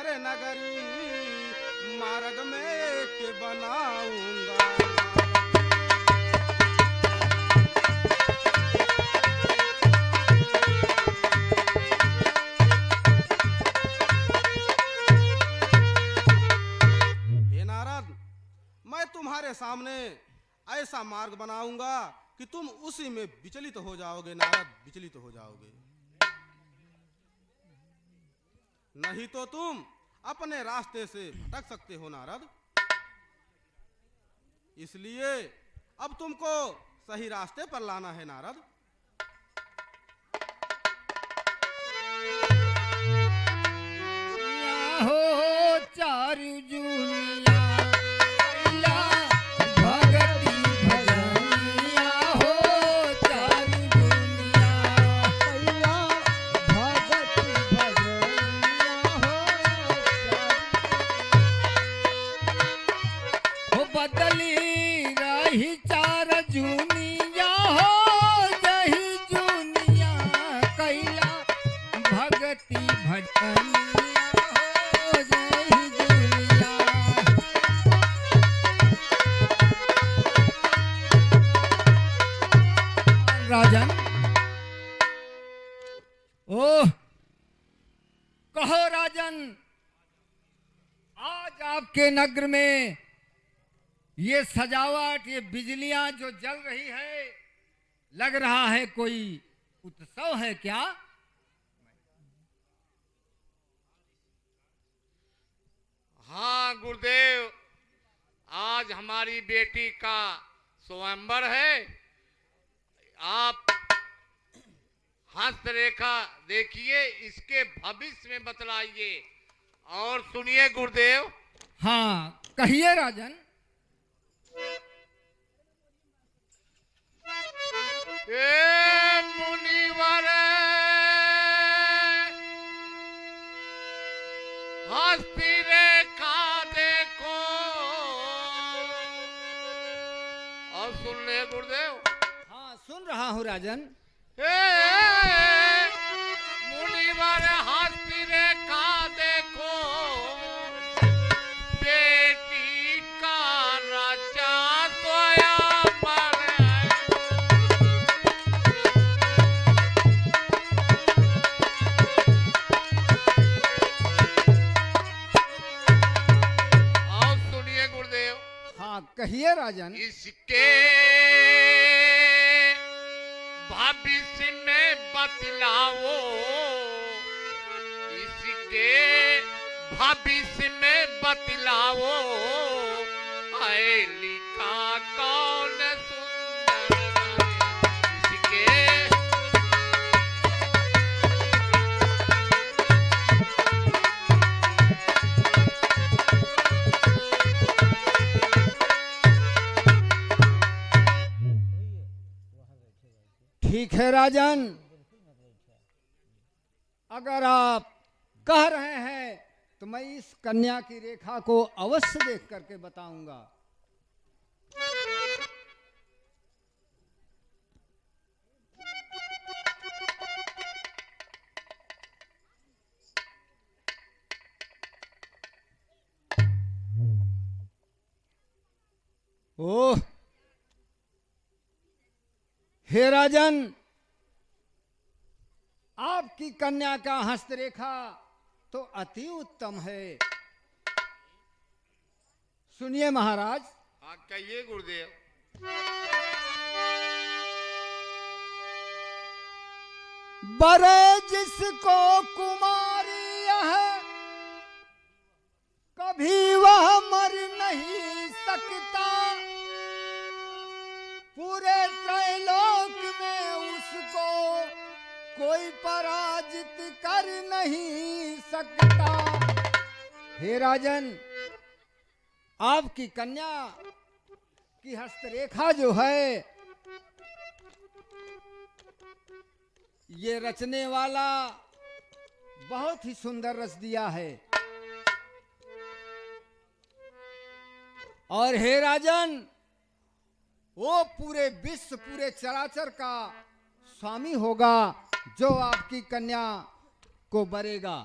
तुम्हारे नगरी मार्ग में के बनाऊंगा। हे नारद, मैं तुम्हारे सामने ऐसा मार्ग बनाऊंगा कि तुम उसी में विचलित हो जाओगे। नारद, विचलित हो जाओगे, नहीं तो तुम अपने रास्ते से भटक सकते हो नारद। इसलिए अब तुमको सही रास्ते पर लाना है नारद। हो चारु जुनिया कैला भगति भजनिया हो चारु जुनिया कैला भगति भजनिया हो बदली रही चार जुनिया हो जही जुनिया कैला भगति भजनिया हो जही जुनिया। राजन, ओह कहो राजन, आज आपके नगर में ये सजावट, ये बिजलियां जो जल रही है, लग रहा है कोई उत्सव है क्या? हाँ गुरुदेव, आज हमारी बेटी का स्वयंवर है। आप हस्तरेखा देखिए, इसके भविष्य में बतलाइए और सुनिए गुरुदेव। हाँ कहिए राजन। ए मुनिवर हस्ती रेखा देखो, और सुन ले गुरुदेव। हाँ सुन रहा हूँ राजन। ए मुनिवर हस्ती रेखा देखो, बेटी का रचा स्वयंवर है। और सुनिए गुरुदेव। हाँ कहिए राजन। इसके भविष्य में बतलाओ, इसके भविष्य में बतलाओ, आए लिखा कौन सुंदर इसके। ठीक है राजन, अगर आप कह रहे हैं तो मैं इस कन्या की रेखा को अवश्य देख करके बताऊंगा। ओह हे राजन, आपकी कन्या का हस्तरेखा तो अति उत्तम है। सुनिए महाराज। हाँ कहिए गुरुदेव। बरे जिसको कुमारी है, कभी वह मर नहीं सकता, पूरे त्रैलोक में उसको कोई पराजित कर नहीं सकता। हे राजन, आपकी कन्या की हस्तरेखा जो है, ये रचने वाला बहुत ही सुंदर रच दिया है। और हे राजन, वो पूरे विश्व, पूरे चराचर का स्वामी होगा जो आपकी कन्या को बरेगा।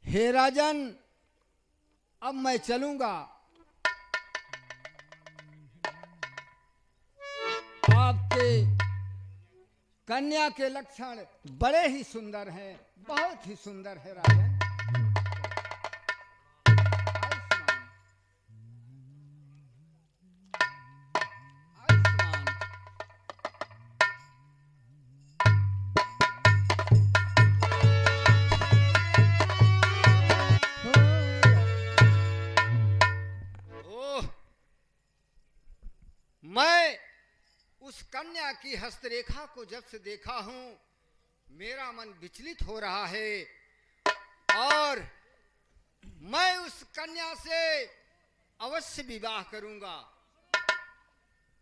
हे राजन, अब मैं चलूंगा। आपके कन्या के लक्षण बड़े ही सुंदर हैं, बहुत ही सुंदर है राजन। आयुष्मान। ओह, मैं उस कन्या की हस्तरेखा को जब से देखा हूं, मेरा मन विचलित हो रहा है और मैं उस कन्या से अवश्य विवाह करूंगा।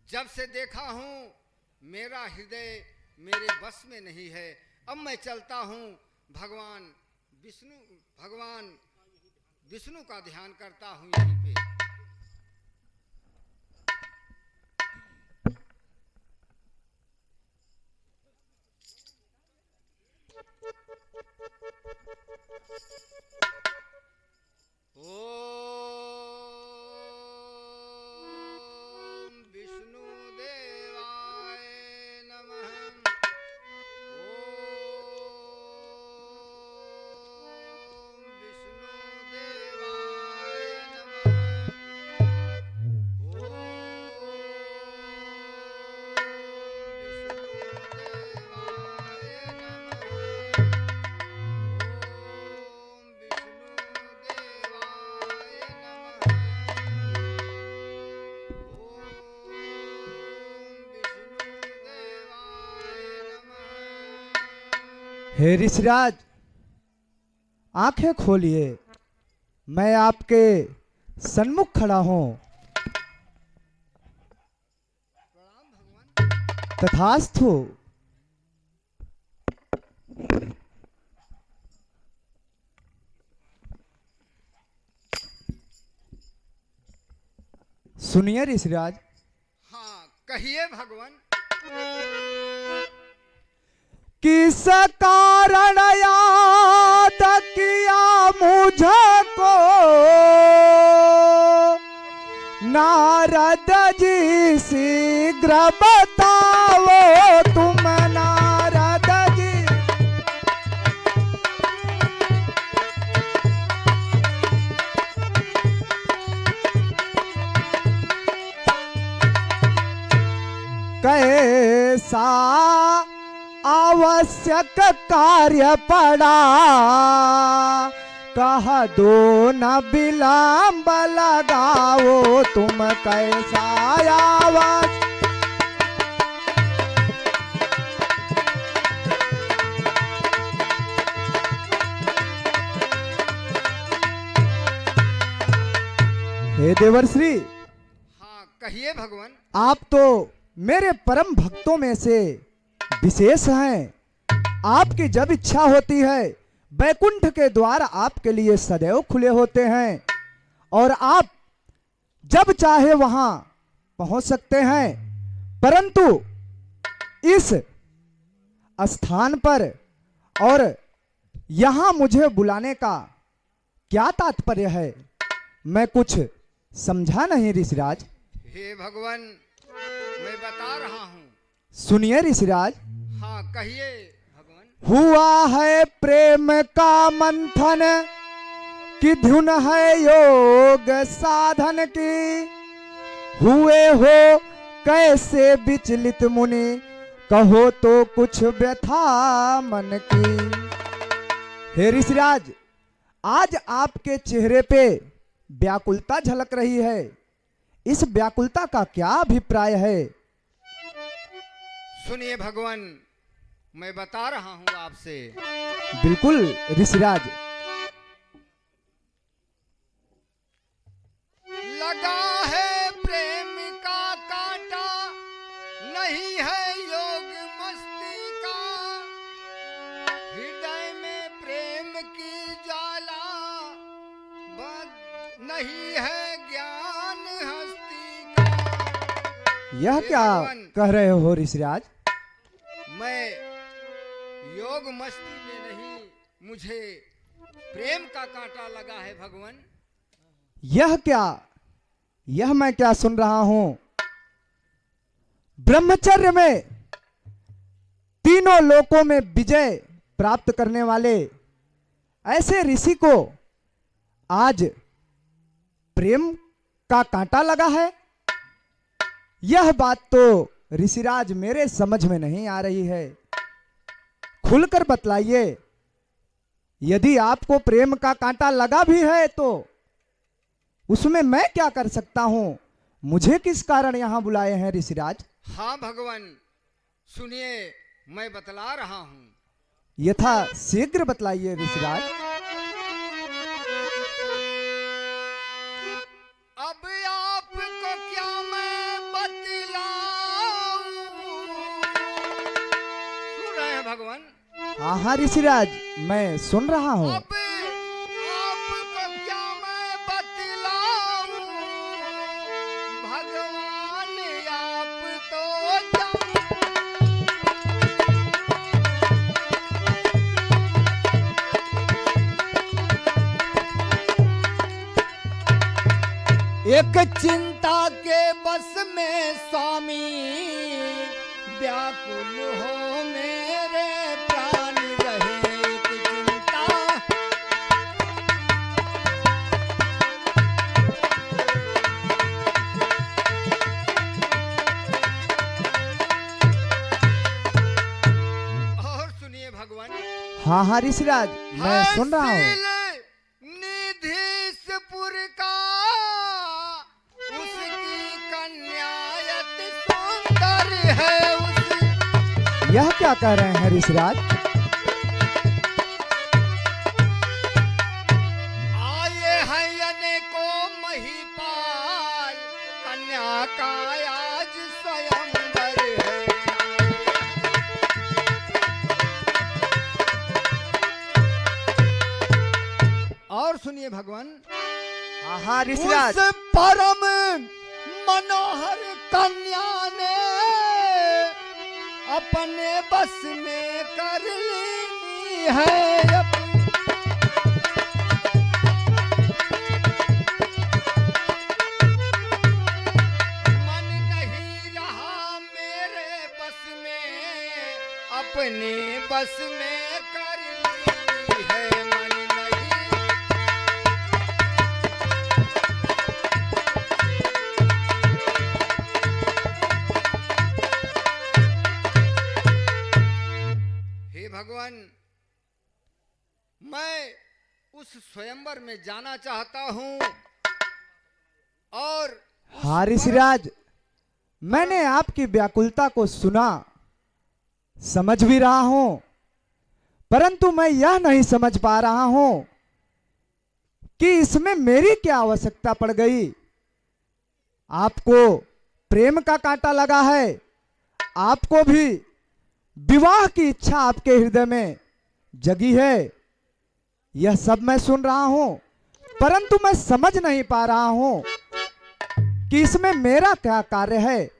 जब से देखा हूं, मेरा हृदय मेरे बस में नहीं है। अब मैं चलता हूं, भगवान विष्णु का ध्यान करता हूं यहीं पे। ओम विष्णु देवाय नमः। ओम विष्णु देवाय नमः। ओम हे ऋषिराज, आंखें खोलिए, मैं आपके सन्मुख खड़ा हूं। तथास्तु। सुनिए ऋषिराज। हाँ, कहिए भगवान। किस कारण याद किया मुझको नारद जी, शीघ्र बताओ तुम नारद जी। कैसा आवश्यक कार्य पड़ा, कह दो न विलंब लगाओ तुम कैसा आवश्यक। हे देवर्षि, हाँ, कहिए भगवान। आप तो मेरे परम भक्तों में से विशेष हैं। आपकी जब इच्छा होती है, वैकुंठ के द्वार आपके लिए सदैव खुले होते हैं और आप जब चाहे वहां पहुंच सकते हैं। परंतु इस स्थान पर और यहां मुझे बुलाने का क्या तात्पर्य है, मैं कुछ समझा नहीं ऋषिराज। हे भगवान, मैं बता रहा हूं। सुनिए ऋषिराज। हाँ, कहिए भगवान। हुआ है प्रेम का मंथन की धुन है योग साधन की। हुए हो कैसे विचलित मुनि, कहो तो कुछ व्यथा मन की। हे ऋषिराज, आज आपके चेहरे पे व्याकुलता झलक रही है। इस व्याकुलता का क्या अभिप्राय है? सुनिए भगवान, मैं बता रहा हूं आपसे। बिल्कुल ऋषिराज। लगा है प्रेम का कांटा, नहीं है योग मस्ती का। हृदय में प्रेम की ज्वाला, नहीं है ज्ञान हस्ती का। यह क्या कह रहे हो ऋषिराज? मैं योग मस्ती में नहीं, मुझे प्रेम का कांटा लगा है भगवान। यह क्या, यह मैं क्या सुन रहा हूं? ब्रह्मचर्य में तीनों लोकों में विजय प्राप्त करने वाले ऐसे ऋषि को आज प्रेम का कांटा लगा है। यह बात तो ऋषिराज मेरे समझ में नहीं आ रही है। खुलकर बतलाइए, यदि आपको प्रेम का कांटा लगा भी है तो उसमें मैं क्या कर सकता हूं? मुझे किस कारण यहां बुलाए हैं ऋषिराज? हाँ भगवान, सुनिए, मैं बतला रहा हूं। यथा शीघ्र बतलाइए ऋषिराज। अब आपको क्या मैं बतलाऊं? सुन रहे हैं भगवान? हाँ हाँ ऋषिराज, मैं सुन रहा हूं। अब आपको क्या मैं बतलाऊं? भगवान आप तो एक चिंता के बस में स्वामी व्याकुल हो मेरे प्राण रहे। एक चिंता और सुनिए भगवान। हाँ हाँ ऋषिराज, मैं सुन रहा हूं। निधीशपुर का उसकी कन्या अति सुंदर है। यह क्या कह रहे हैं ऋषिराज? आए हैं अनेकों महिपाल, कन्या का आज स्वयंवर है। और सुनिए भगवान। हाँ हाँ ऋषिराज। उस परम मनोहर कन्या ने अपने बस में कर ली है। मन नहीं रहा मेरे बस में, अपने बस में कर ली है। मन नहीं भगवान, मैं उस स्वयंवर में जाना चाहता हूं और हाँ ऋषिराज, मैंने आपकी व्याकुलता को सुना, समझ भी रहा हूं, परंतु मैं यह नहीं समझ पा रहा हूं कि इसमें मेरी क्या आवश्यकता पड़ गई। आपको प्रेम का कांटा लगा है, आपको भी विवाह की इच्छा आपके हृदय में जगी है, यह सब मैं सुन रहा हूं, परंतु मैं समझ नहीं पा रहा हूं कि इसमें मेरा क्या कार्य है।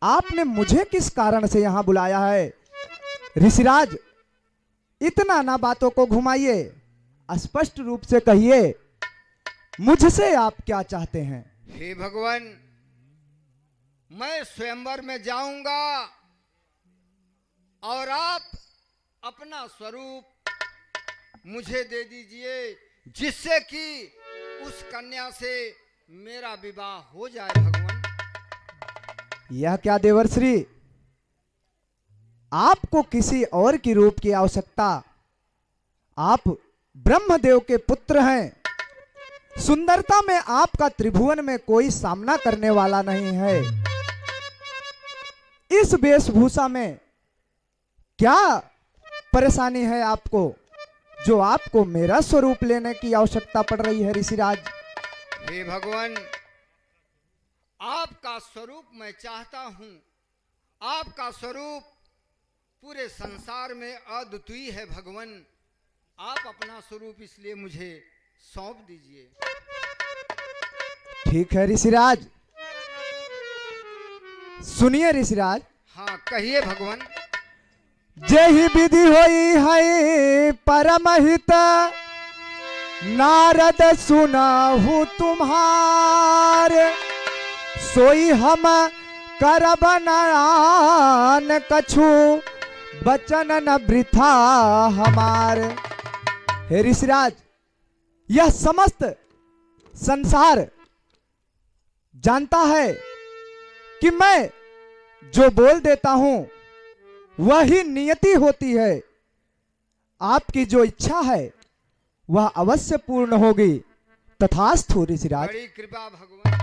आपने मुझे किस कारण से यहां बुलाया है? ऋषिराज, इतना ना बातों को घुमाइए, स्पष्ट रूप से कहिए, मुझसे आप क्या चाहते हैं? हे भगवान, मैं स्वयंवर में जाऊंगा और आप अपना स्वरूप मुझे दे दीजिए, जिससे कि उस कन्या से मेरा विवाह हो जाए। भगवान, यह क्या देवर्श्री, आपको किसी और की रूप की आवश्यकता? आप ब्रह्मदेव के पुत्र हैं, सुंदरता में आपका त्रिभुवन में कोई सामना करने वाला नहीं है। इस वेशभूषा में क्या परेशानी है आपको, जो आपको मेरा स्वरूप लेने की आवश्यकता पड़ रही है ऋषिराज? हे भगवान, आपका स्वरूप मैं चाहता हूं। आपका स्वरूप पूरे संसार में अद्वितीय है। भगवान, आप अपना स्वरूप इसलिए मुझे सौंप दीजिए। ठीक है ऋषिराज, सुनिए ऋषिराज। हाँ, कहिए भगवान। जेहि विधि होई है परम हित, नारद सुनाहु तुम्हारे, सोई हम करब नयान, कछु बचन न वृथा हमारे। हे ऋषिराज, यह समस्त संसार जानता है कि मैं जो बोल देता हूं वही नियति होती है। आपकी जो इच्छा है वह अवश्य पूर्ण होगी। तथास्तु ऋषिराज। बड़ी कृपा भगवान।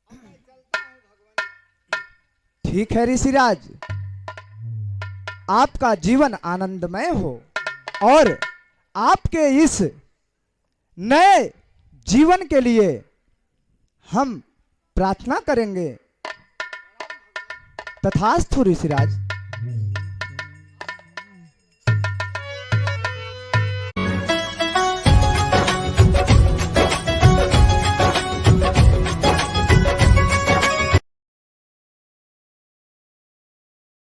अब मैं चलता हूं भगवान। ठीक है ऋषिराज, आपका जीवन आनंदमय हो और आपके इस नए जीवन के लिए हम प्रार्थना करेंगे। तथास्तु ऋषिराज।